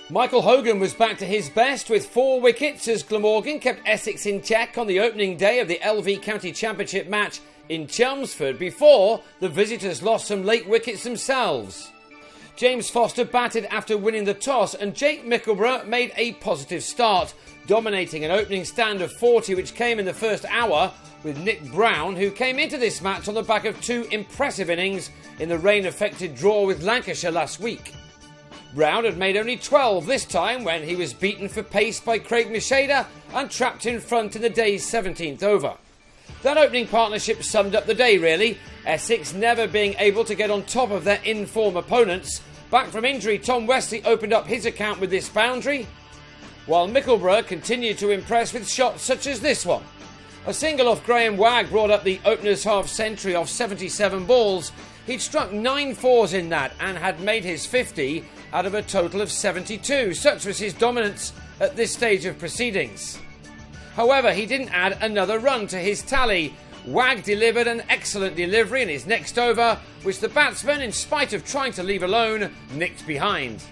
Michael Hogan was back to his best with 4 wickets as Glamorgan kept Essex in check on the opening day of the LV County Championship match in Chelmsford before the visitors lost some late wickets themselves. James Foster batted after winning the toss and Jake Mickleborough made a positive start, dominating an opening stand of 40 which came in the first hour with Nick Brown, who came into this match on the back of 2 impressive innings in the rain-affected draw with Lancashire last week. Brown had made only 12 this time when he was beaten for pace by Craig Macheda and trapped in front in the day's 17th over. That opening partnership summed up the day really, Essex never being able to get on top of their in-form opponents. Back from injury, Tom Wesley opened up his account with this boundary, while Mickleborough continued to impress with shots such as this one. A single off Graham Wagg brought up the opener's half-century off 77 balls. He'd struck 9 fours in that and had made his 50 out of a total of 72. Such was his dominance at this stage of proceedings. However, he didn't add another run to his tally. Wagg delivered an excellent delivery in his next over, which the batsman, in spite of trying to leave alone, nicked behind.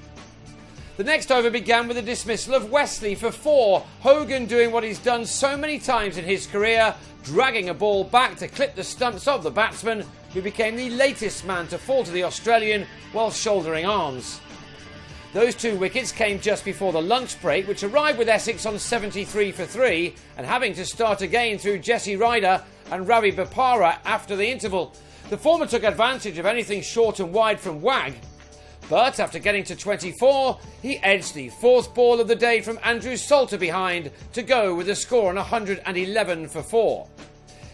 The next over began with a dismissal of Wesley for 4, Hogan doing what he's done so many times in his career, dragging a ball back to clip the stumps of the batsman, who became the latest man to fall to the Australian while shouldering arms. Those 2 wickets came just before the lunch break, which arrived with Essex on 73 for 3 and having to start again through Jesse Ryder and Ravi Bopara after the interval. The former took advantage of anything short and wide from Wagg, but after getting to 24, he edged the 4th ball of the day from Andrew Salter behind to go with a score on 111 for 4.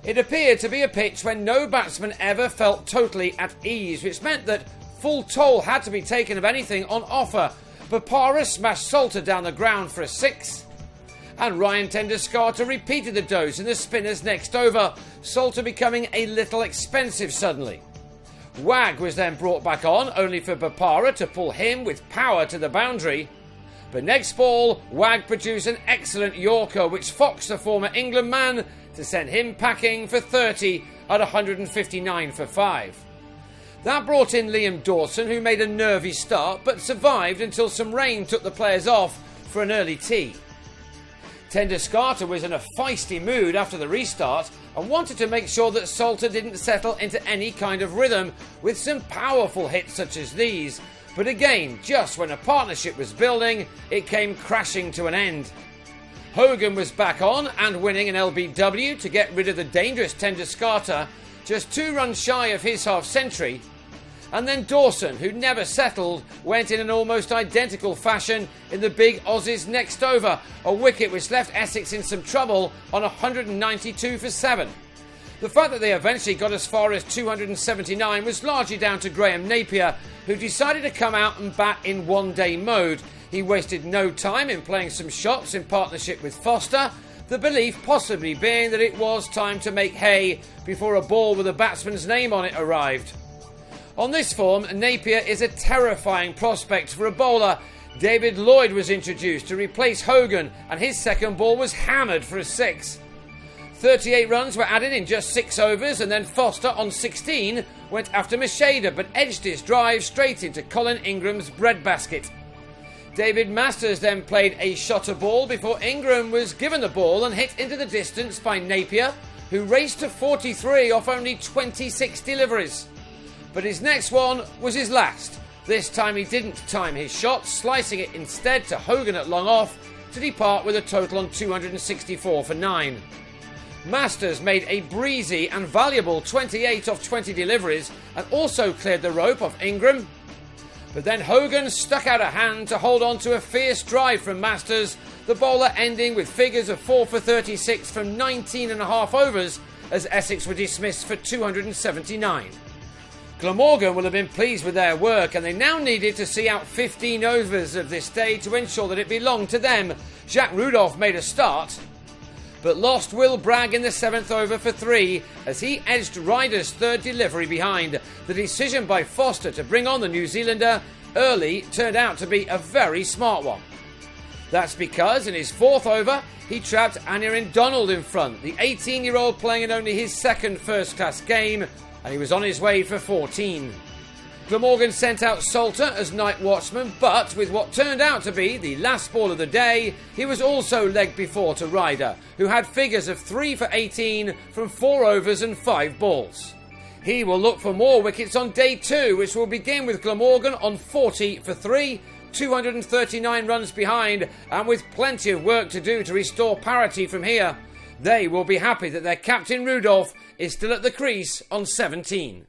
It appeared to be a pitch when no batsman ever felt totally at ease, which meant that full toll had to be taken of anything on offer. Bopara smashed Salter down the ground for a 6, and Ryan Tenduscarter repeated the dose in the spinner's next over, Salter becoming a little expensive suddenly. Wagg was then brought back on, only for Bopara to pull him with power to the boundary. But next ball, Wagg produced an excellent Yorker, which foxed the former England man to send him packing for 30 at 159 for 5. That brought in Liam Dawson, who made a nervy start but survived until some rain took the players off for an early tea. Tenduscarter was in a feisty mood after the restart and wanted to make sure that Salter didn't settle into any kind of rhythm with some powerful hits such as these. But again, just when a partnership was building, it came crashing to an end. Hogan was back on and winning an LBW to get rid of the dangerous Tenduscarter, just 2 runs shy of his half-century. And then Dawson, who never settled, went in an almost identical fashion in the big Aussies' next over, a wicket which left Essex in some trouble on 192 for 7. The fact that they eventually got as far as 279 was largely down to Graham Napier, who decided to come out and bat in one-day mode. He wasted no time in playing some shots in partnership with Foster, the belief possibly being that it was time to make hay before a ball with a batsman's name on it arrived. On this form, Napier is a terrifying prospect for a bowler. David Lloyd was introduced to replace Hogan, and his second ball was hammered for a 6. 38 runs were added in just 6 overs, and then Foster on 16 went after Macheda but edged his drive straight into Colin Ingram's breadbasket. David Masters then played a shotter ball before Ingram was given the ball and hit into the distance by Napier, who raced to 43 off only 26 deliveries. But his next one was his last. This time he didn't time his shot, slicing it instead to Hogan at long off to depart with a total on 264 for 9. Masters made a breezy and valuable 28 off 20 deliveries and also cleared the rope off Ingram. But then Hogan stuck out a hand to hold on to a fierce drive from Masters, the bowler ending with figures of 4 for 36 from 19.5 overs as Essex were dismissed for 279. Glamorgan will have been pleased with their work, and they now needed to see out 15 overs of this day to ensure that it belonged to them. Jacques Rudolph made a start, but lost Will Bragg in the 7th over for 3 as he edged Ryder's 3rd delivery behind. The decision by Foster to bring on the New Zealander early turned out to be a very smart one. That's because in his 4th over he trapped Anirin Donald in front, the 18-year-old playing in only his 2nd first-class game, and he was on his way for 14. Glamorgan sent out Salter as night watchman, but with what turned out to be the last ball of the day, he was also legged before to Ryder, who had figures of 3 for 18 from 4 overs and 5 balls. He will look for more wickets on day 2, which will begin with Glamorgan on 40 for 3, 239 runs behind, and with plenty of work to do to restore parity from here. They will be happy that their captain Rudolph is still at the crease on 17.